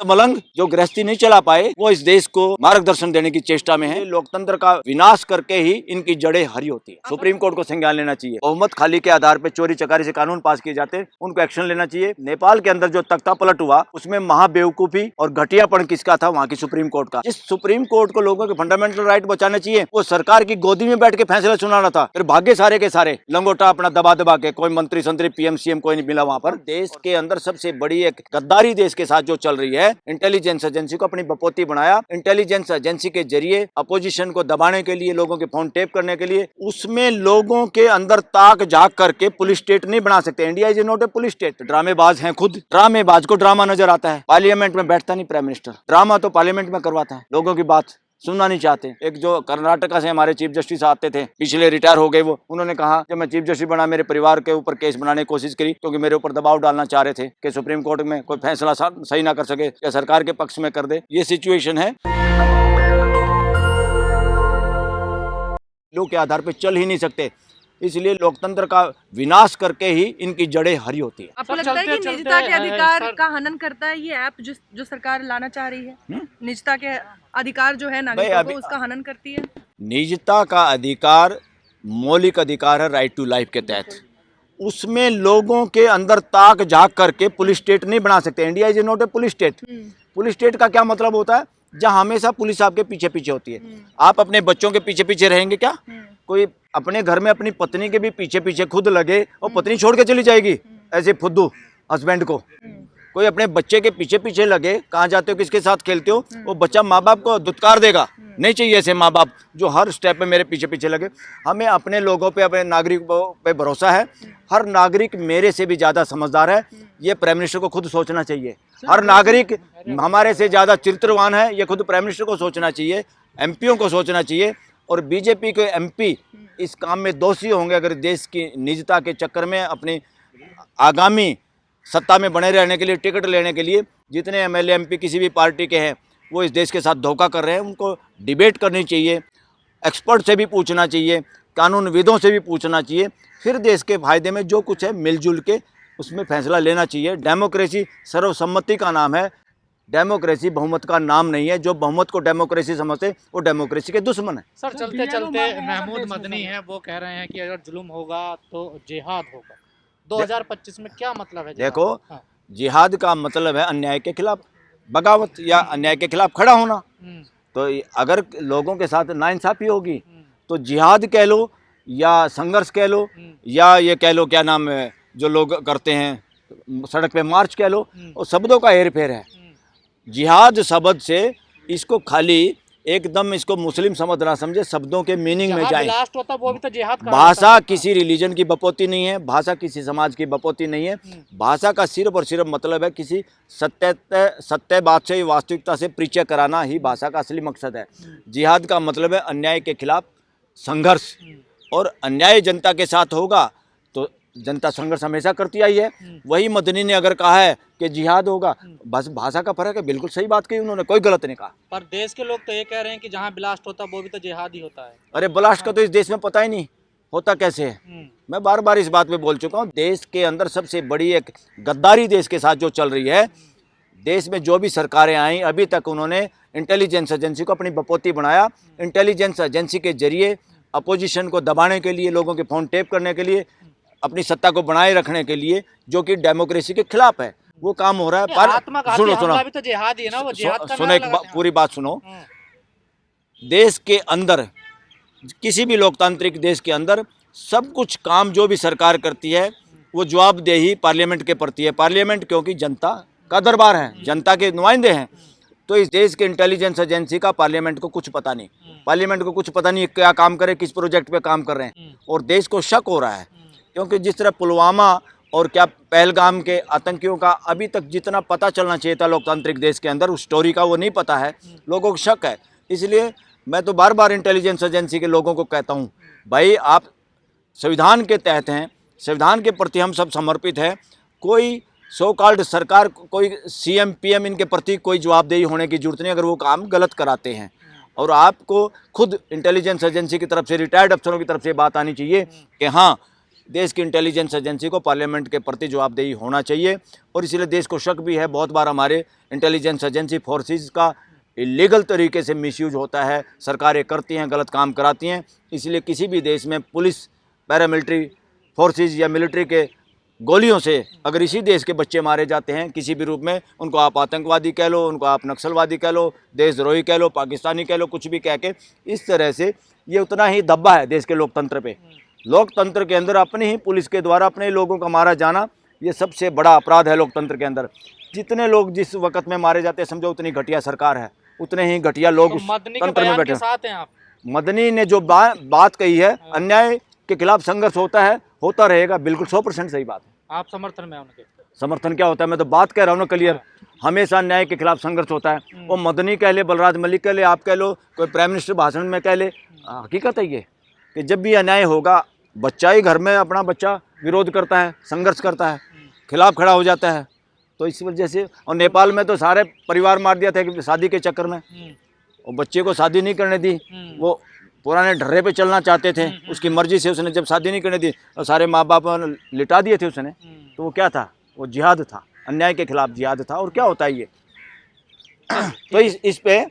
मलंग जो गृहस्थी नहीं चला पाए वो इस देश को मार्गदर्शन देने की चेष्टा में है। लोकतंत्र का विनाश करके ही इनकी जड़ें हरी होती है। सुप्रीम कोर्ट को संज्ञान लेना चाहिए। बहुमत खाली के आधार पर चोरी चकारी से कानून पास किए जाते हैं, उनको एक्शन लेना चाहिए। नेपाल के अंदर जो तख्ता पलट हुआ उसमें महाबेवकूफी और घटियापन किसका था? वहाँ की सुप्रीम कोर्ट का। जिस सुप्रीम कोर्ट को लोगों के फंडामेंटल राइट बचाने चाहिए वो सरकार की गोदी में बैठ के फैसला सुनाना था। फिर भाग्य सारे के सारे लंगोटा अपना दबा दबा के, कोई मंत्री संतरी पीएम सीएम कोई नहीं मिला वहाँ पर। देश के अंदर सबसे बड़ी एक गद्दारी देश के साथ जो चल रही है, इंटेलिजेंस एजेंसी को अपनी बपोती बनाया। इंटेलिजेंस एजेंसी के जरिए अपोजिशन को दबाने के लिए, लोगों के फोन टेप करने के लिए, उसमें लोगों के अंदर ताक झाक करके पुलिस स्टेट नहीं बना सकते। India is not a police state. ड्रामेबाज हैं खुद। ड्रामेबाज को ड्रामा नजर आता है। पार्लियामेंट में बैठता नहीं प्राइम मिनिस्टर, ड्रामा तो पार्लियामेंट में करवाता है। लोगों की बात सुनना नहीं चाहते। एक जो कर्नाटका से हमारे चीफ जस्टिस आते थे, पिछले रिटायर हो गए वो, उन्होंने कहा जब मैं चीफ जस्टिस बना मेरे परिवार के ऊपर केस बनाने की कोशिश करी क्योंकि मेरे ऊपर दबाव डालना चाह रहे थे कि सुप्रीम कोर्ट में कोई फैसला सही ना कर सके या सरकार के पक्ष में कर दे। ये सिचुएशन है। लोग के आधार पे चल ही नहीं सकते, इसलिए लोकतंत्र का विनाश करके ही इनकी जड़ें हरी होती है। आपको लगता है कि निजता के अधिकार का हनन करता है ये ऐप जो सरकार लाना चाह रही है? निजता के अधिकार जो है नागरिकों को, उसका हनन करती है? निजता का अधिकार मौलिक अधिकार है राइट टू लाइफ के तहत। उसमें लोगों के अंदर ताक झाक करके पुलिस स्टेट नहीं बना सकते। India is not a police state. Police state का क्या मतलब होता है? जहाँ हमेशा पुलिस आपके पीछे पीछे होती है। आप अपने बच्चों के पीछे पीछे रहेंगे क्या? कोई अपने घर में अपनी पत्नी के भी पीछे पीछे खुद लगे और पत्नी छोड़ के चली जाएगी ऐसे फुद्दू हस्बैंड को। कोई अपने बच्चे के पीछे पीछे लगे, कहाँ जाते हो, किसके साथ खेलते हो, वो बच्चा माँ बाप को दुत्कार देगा। नहीं चाहिए ऐसे माँ बाप जो हर स्टेप में मेरे पीछे पीछे लगे। हमें अपने लोगों पे, अपने नागरिकों पे भरोसा है। हर नागरिक मेरे से भी ज़्यादा समझदार है, ये प्राइम मिनिस्टर को खुद सोचना चाहिए। हर नागरिक हमारे से ज़्यादा चरित्रवान है, ये खुद प्राइम मिनिस्टर को सोचना चाहिए, एमपीओं को सोचना चाहिए। और बीजेपी के एमपी इस काम में दोषी होंगे अगर देश की निजता के चक्कर में अपनी आगामी सत्ता में बने रहने के लिए, टिकट लेने के लिए जितने एमएलए एमपी किसी भी पार्टी के हैं वो इस देश के साथ धोखा कर रहे हैं। उनको डिबेट करनी चाहिए, एक्सपर्ट से भी पूछना चाहिए, कानूनविदों से भी पूछना चाहिए। फिर देश के फायदे में जो कुछ है मिलजुल के उसमें फैसला लेना चाहिए। डेमोक्रेसी सर्वसम्मति का नाम है, डेमोक्रेसी बहुमत का नाम नहीं है। जो बहुमत को डेमोक्रेसी समझते वो डेमोक्रेसी के दुश्मन है। सर चलते चलते महमूद मदनी है, वो कह रहे हैं कि अगर जुल्म होगा तो जिहाद होगा। 2025 में क्या मतलब है? देखो, जिहाद का मतलब है अन्याय के खिलाफ बगावत या अन्याय के खिलाफ खड़ा होना। तो अगर लोगों के साथ नाइंसाफी होगी तो जिहाद कह लो या संघर्ष कह लो या ये कह लो क्या नाम है जो लोग करते हैं सड़क पे मार्च कह लो, और शब्दों का हेर फेर है। जिहाद शब्द से इसको खाली एकदम इसको मुस्लिम समझ ना समझे, शब्दों के मीनिंग में जाए। वो भी तो जिहाद भाषा किसी रिलीजन की बपोती नहीं है, भाषा किसी समाज की बपोती नहीं है। भाषा का सिर्फ और सिर्फ मतलब है किसी सत्य बात से, वास्तविकता से परिचय कराना ही भाषा का असली मकसद है। जिहाद का मतलब है अन्याय के खिलाफ संघर्ष, और अन्याय जनता के साथ होगा तो जनता संघर्ष हमेशा करती आई है। वही मदनी ने अगर कहा है कि जिहाद होगा, बस भाषा का फर्क है। बिल्कुल सही बात कही उन्होंने, कोई गलत नहीं कहा। पर देश के लोग तो ये कह रहे हैं कि जहां ब्लास्ट होता है वो भी तो जिहाद ही होता है। अरे ब्लास्ट का तो इस देश में पता ही नहीं होता कैसे है। मैं बार बार इस बात पे बोल चुका हूँ। देश के अंदर सबसे बड़ी एक गद्दारी देश के साथ जो चल रही है, देश में जो भी सरकारें आई अभी तक उन्होंने इंटेलिजेंस एजेंसी को अपनी बपोती बनाया। इंटेलिजेंस एजेंसी के जरिए अपोजिशन को दबाने के लिए, लोगों के फोन टेप करने के लिए, अपनी सत्ता को बनाए रखने के लिए, जो कि डेमोक्रेसी के खिलाफ है, वो काम हो रहा है। पर सुनो भी तो जिहाद ही है ना, वो जिहाद का सुनो, एक पूरी बात सुनो। देश के अंदर, किसी भी लोकतांत्रिक देश के अंदर सब कुछ काम जो भी सरकार करती है वो जवाबदेही पार्लियामेंट के प्रति है। पार्लियामेंट क्योंकि जनता का दरबार है, जनता के नुमाइंदे हैं। तो इस देश के इंटेलिजेंस एजेंसी का पार्लियामेंट को कुछ पता नहीं, पार्लियामेंट को कुछ पता नहीं क्या काम करे, किस प्रोजेक्ट पे काम कर रहे हैं। और देश को शक हो रहा है क्योंकि जिस तरह पुलवामा और क्या पहलगाम के आतंकियों का अभी तक जितना पता चलना चाहिए था लोकतांत्रिक देश के अंदर, उस स्टोरी का वो नहीं पता है। लोगों को शक है। इसलिए मैं तो बार बार इंटेलिजेंस एजेंसी के लोगों को कहता हूँ, भाई आप संविधान के तहत हैं, संविधान के प्रति हम सब समर्पित हैं। कोई सो कॉल्ड सरकार, कोई सीएम पीएम इनके प्रति कोई जवाबदेही होने की जरूरत नहीं अगर वो काम गलत कराते हैं। और आपको खुद इंटेलिजेंस एजेंसी की तरफ से, रिटायर्ड अफसरों की तरफ से बात आनी चाहिए कि हाँ, देश की इंटेलिजेंस एजेंसी को पार्लियामेंट के प्रति जवाबदेही होना चाहिए। और इसलिए देश को शक भी है, बहुत बार हमारे इंटेलिजेंस एजेंसी फोर्सेस का इलीगल तरीके से मिसयूज होता है, सरकारें करती हैं, गलत काम कराती हैं। इसलिए किसी भी देश में पुलिस, पैरामिलिट्री फोर्सेस या मिलिट्री के गोलियों से अगर इसी देश के बच्चे मारे जाते हैं किसी भी रूप में, उनको आप आतंकवादी कह लो, उनको आप नक्सलवादी कह लो, देशद्रोही कह लो, पाकिस्तानी कह लो, कुछ भी कह के, इस तरह से ये उतना ही दब्बा है देश के लोकतंत्र पे। लोकतंत्र के अंदर अपनी ही पुलिस के द्वारा अपने लोगों का मारा जाना ये सबसे बड़ा अपराध है लोकतंत्र के अंदर। जितने लोग जिस वक्त में मारे जाते हैं, समझो उतनी घटिया सरकार है, उतने ही घटिया लोग उस तंत्र में बैठे। साथ हैं आप? मदनी ने जो बात कही है, अन्याय के खिलाफ संघर्ष होता है, होता रहेगा, बिल्कुल 100% सही बात है। आप समर्थन में उनके? समर्थन क्या होता है, मैं तो बात कह रहा हूँ ना क्लियर। हमेशा न्याय के खिलाफ संघर्ष होता है। वो मदनी कह ले, बलराज मलिक कह ले, आप कह लो, कोई प्राइम मिनिस्टर भाषण में कह ले, हकीकत है ये कि जब भी अन्याय होगा, बच्चा ही घर में अपना बच्चा विरोध करता है, संघर्ष करता है, खिलाफ खड़ा हो जाता है। तो इस वजह से, और नेपाल में तो सारे परिवार मार दिया था कि शादी के चक्कर में, और बच्चे को शादी नहीं करने दी। वो पुराने ढर्रे पे चलना चाहते थे, उसकी मर्जी से उसने जब शादी नहीं करने दी और सारे माँ बाप लिटा दिए थे उसने, तो वो क्या था, वो जिहाद था, अन्याय के खिलाफ जिहाद था। और क्या होता है ये तो इस पे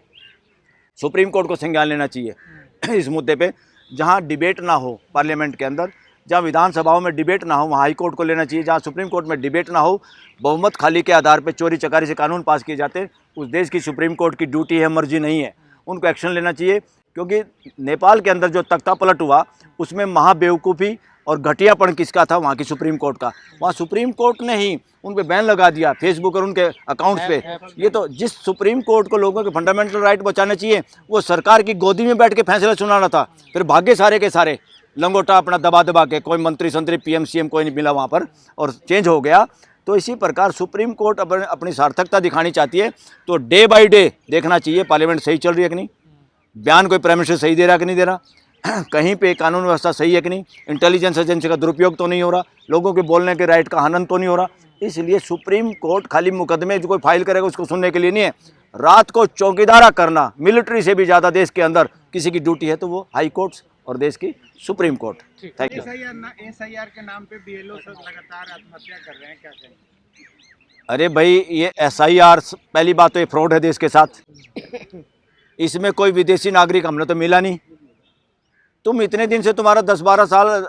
सुप्रीम कोर्ट को संज्ञान लेना चाहिए इस मुद्दे पे। जहाँ डिबेट ना हो पार्लियामेंट के अंदर, जहाँ विधानसभाओं में डिबेट ना हो, वहाँ हाई कोर्ट को लेना चाहिए। जहाँ सुप्रीम कोर्ट में डिबेट ना हो, बहुमत खाली के आधार पर चोरी चकारी से कानून पास किए जाते, उस देश की सुप्रीम कोर्ट की ड्यूटी है, मर्जी नहीं है, उनको एक्शन लेना चाहिए। क्योंकि नेपाल के अंदर जो तख्ता पलट हुआ, उसमें महाबेवकूफ़ी और घटियापन किसका था, वहाँ की सुप्रीम कोर्ट का। वहाँ सुप्रीम कोर्ट ने ही उन पे बैन लगा दिया, फेसबुक और उनके अकाउंट्स पे। ये तो जिस सुप्रीम कोर्ट को लोगों के फंडामेंटल राइट बचाने चाहिए, वो सरकार की गोदी में बैठ के फैसला सुनाना था। फिर भाग्य सारे के सारे लंगोटा अपना दबा दबा के, कोई मंत्री संतरी PM CM कोई नहीं मिला वहाँ पर, और चेंज हो गया। तो इसी प्रकार सुप्रीम कोर्ट अपनी सार्थकता दिखानी चाहती है, तो डे बाई डे देखना चाहिए पार्लियामेंट सही चल रही है कि नहीं, बयान कोई प्राइम मिनिस्टर सही दे रहा कि नहीं दे रहा, कहीं पे कानून व्यवस्था सही है कि नहीं, इंटेलिजेंस एजेंसी का दुरुपयोग तो नहीं हो रहा, लोगों के बोलने के राइट का हनन तो नहीं हो रहा। इसलिए सुप्रीम कोर्ट खाली मुकदमे जो कोई फाइल करेगा उसको सुनने के लिए नहीं है, रात को चौकीदारा करना मिलिट्री से भी ज़्यादा देश के अंदर किसी की ड्यूटी है तो वो हाई कोर्ट्स और देश की supreme court. Thank you. SIR के नाम पे BLO सब लगातार आत्महत्या कर रहे हैं, क्या कहें? अरे भाई, ये SIR पहली बात तो ये फ्रॉड है देश के साथ। इसमें कोई विदेशी नागरिक हमने तो मिला नहीं। तुम इतने दिन से, तुम्हारा 10-12 साल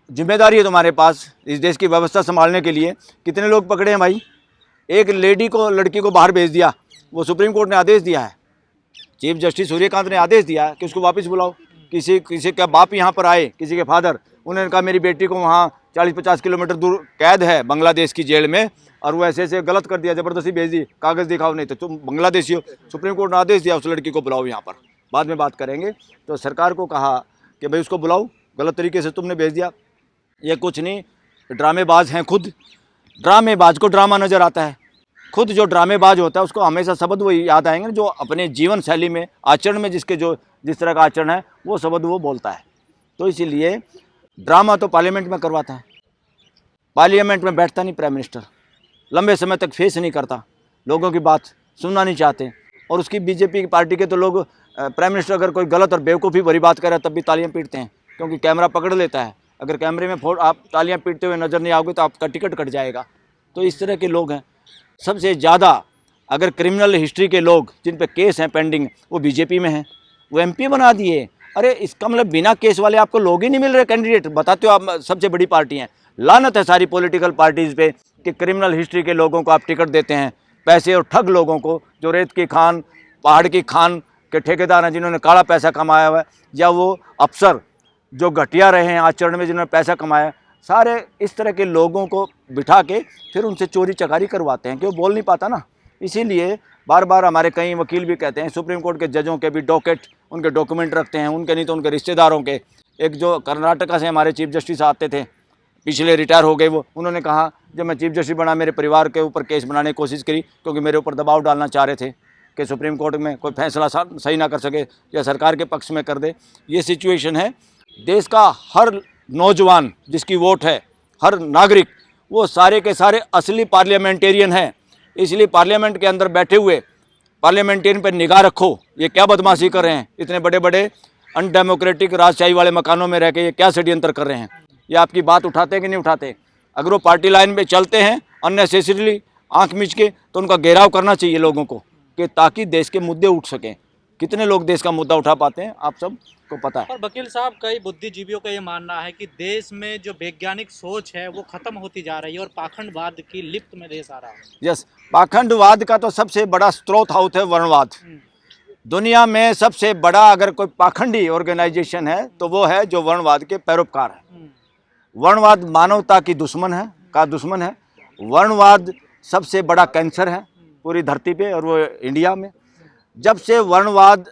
जिम्मेदारी है तुम्हारे पास इस देश की व्यवस्था संभालने के लिए, कितने लोग पकड़े हैं भाई? एक लड़की को बाहर भेज दिया, वो सुप्रीम कोर्ट ने आदेश दिया है, चीफ जस्टिस सूर्यकांत ने आदेश दिया है कि उसको वापस बुलाओ। किसी का बाप यहाँ पर आए, किसी के फादर, उन्होंने कहा मेरी बेटी को वहाँ 40-50 किलोमीटर दूर कैद है बांग्लादेश की जेल में, और वो ऐसे गलत कर दिया, ज़बरदस्ती भेज दी, कागज़ दिखाओ, नहीं तो तुम बांग्लादेशी हो। सुप्रीम कोर्ट ने आदेश दिया उस लड़की को बुलाओ यहाँ पर, बाद में बात करेंगे। तो सरकार को कहा कि भाई उसको बुलाओ, गलत तरीके से तुमने भेज दिया। ये कुछ नहीं, ड्रामेबाज हैं खुद, ड्रामेबाज को ड्रामा नज़र आता है। खुद जो ड्रामेबाज होता है उसको हमेशा शब्द वो याद आएंगे जो अपने जीवन शैली में, आचरण में जिस तरह का आचरण है वो शब्द वो बोलता है। तो इसीलिए ड्रामा तो पार्लियामेंट में करवाता है, पार्लियामेंट में बैठता नहीं प्राइम मिनिस्टर, लंबे समय तक फेस नहीं करता, लोगों की बात सुनना नहीं चाहते। और उसकी बीजेपी की पार्टी के तो लोग, प्राइम मिनिस्टर अगर कोई गलत और बेवकूफ़ी भरी बात करे तब भी तालियां पीटते हैं, क्योंकि कैमरा पकड़ लेता है। अगर कैमरे में आप तालियां पीटते हुए नज़र नहीं आओगे तो आपका टिकट कट जाएगा। तो इस तरह के लोग हैं। सबसे ज़्यादा अगर क्रिमिनल हिस्ट्री के लोग जिन पे केस हैं पेंडिंग, वो बीजेपी में हैं, वो MP बना दिए। अरे इसका मतलब बिना केस वाले आपको लोग ही नहीं मिल रहे कैंडिडेट, बताते हो आप सबसे बड़ी पार्टी हैं। लानत है सारी पॉलिटिकल पार्टीज़ पे कि क्रिमिनल हिस्ट्री के लोगों को आप टिकट देते हैं, पैसे और ठग लोगों को, जो रेत की खान, पहाड़ की खान के ठेकेदार हैं, जिन्होंने काला पैसा कमाया हुआ है, या वो अफसर जो घटिया रहे हैं आचरण में, जिन्होंने पैसा कमाया, सारे इस तरह के लोगों को बिठा के फिर उनसे चोरी चकारी करवाते हैं कि वो बोल नहीं पाता ना। इसीलिए बार बार हमारे कई वकील भी कहते हैं सुप्रीम कोर्ट के जजों के भी डॉकेट, उनके डॉक्यूमेंट रखते हैं, उनके नहीं तो उनके रिश्तेदारों के। एक जो कर्नाटका से हमारे चीफ जस्टिस आते थे, पिछले रिटायर हो गए वो, उन्होंने कहा जब मैं चीफ जस्टिस बना मेरे परिवार के ऊपर केस बनाने की कोशिश करी, क्योंकि मेरे ऊपर दबाव डालना चाह रहे थे कि सुप्रीम कोर्ट में कोई फैसला सही ना कर सके या सरकार के पक्ष में कर दे। ये सिचुएशन है। देश का हर नौजवान जिसकी वोट है, हर नागरिक, वो सारे के सारे असली पार्लियामेंटेरियन हैं। इसलिए पार्लियामेंट के अंदर बैठे हुए पार्लियामेंटेरियन पर निगाह रखो, ये क्या बदमाशी कर रहे हैं, इतने बड़े बड़े अनडेमोक्रेटिक राजशाही वाले मकानों में रह के ये क्या षड्यंत्र कर रहे हैं। ये आपकी बात उठाते हैं कि नहीं उठाते? अगर वो पार्टी लाइन पे चलते हैं अननेसेसरीली आंख मीच के, तो उनका घेराव करना चाहिए लोगों को, कि ताकि देश के मुद्दे उठ सकें। कितने लोग देश का मुद्दा उठा पाते हैं, आप सब को पता है। और वकील साहब, कई बुद्धिजीवियों का ये मानना है कि देश में जो वैज्ञानिक सोच है वो खत्म होती जा रही है और पाखंडवाद की लिप्त में देश आ रहा है। यस, पाखंडवाद का तो सबसे बड़ा स्रोत हाउस है वर्णवाद। दुनिया में सबसे बड़ा अगर कोई पाखंडी ऑर्गेनाइजेशन है तो वो है जो वर्णवाद के पैरोकार है। वर्णवाद मानवता की दुश्मन है। वर्णवाद सबसे बड़ा कैंसर है पूरी धरती पे, और वो इंडिया में। जब से वर्णवाद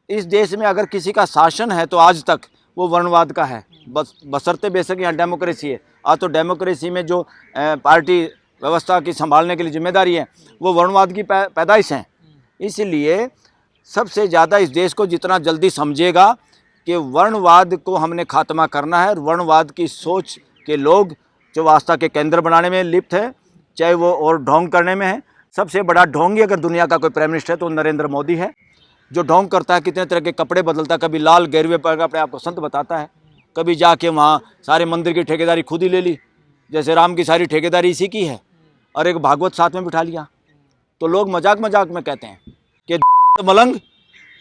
इस देश में अगर किसी का शासन है तो आज तक वो वर्णवाद का है, बशर्ते बेशक यहाँ डेमोक्रेसी है। आज तो डेमोक्रेसी में जो पार्टी व्यवस्था की संभालने के लिए जिम्मेदारी है वो वर्णवाद की पैदाइश है। इसलिए सबसे ज़्यादा इस देश को जितना जल्दी समझेगा कि वर्णवाद को हमने खात्मा करना है, वर्णवाद की सोच के लोग जो आस्था के केंद्र बनाने में लिप्त है, चाहे वो और ढोंग करने में है। सबसे बड़ा ढोंगी अगर दुनिया का कोई प्राइम मिनिस्टर है तो नरेंद्र मोदी है, जो ढोंग करता है, कितने तरह के कपड़े बदलता है, कभी लाल गेरुए पर अपने आप को संत बताता है, कभी जाके वहाँ सारे मंदिर की ठेकेदारी खुद ही ले ली, जैसे राम की सारी ठेकेदारी इसी की है, और एक भागवत साथ में बिठा लिया। तो लोग मजाक मजाक में कहते हैं कि मलंग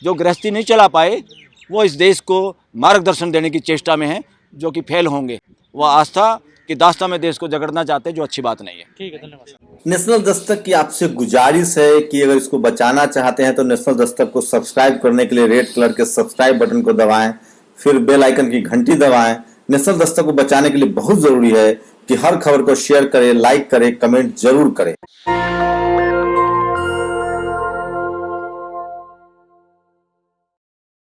जो गृहस्थी नहीं चला पाए वो इस देश को मार्गदर्शन देने की चेष्टा में है, जो कि फेल होंगे। वह आस्था की दास्ता में देश को जगड़ना चाहते हैं, जो अच्छी बात नहीं है। ठीक है, धन्यवाद। नेशनल दस्तक की आपसे गुजारिश है कि अगर इसको बचाना चाहते हैं तो नेशनल दस्तक को सब्सक्राइब करने के लिए रेड कलर के सब्सक्राइब बटन को दबाएं, फिर बेल आइकन की घंटी दबाएं। नेशनल दस्तक को बचाने के लिए बहुत जरूरी है कि हर खबर को शेयर करें, लाइक करें, कमेंट जरूर करें।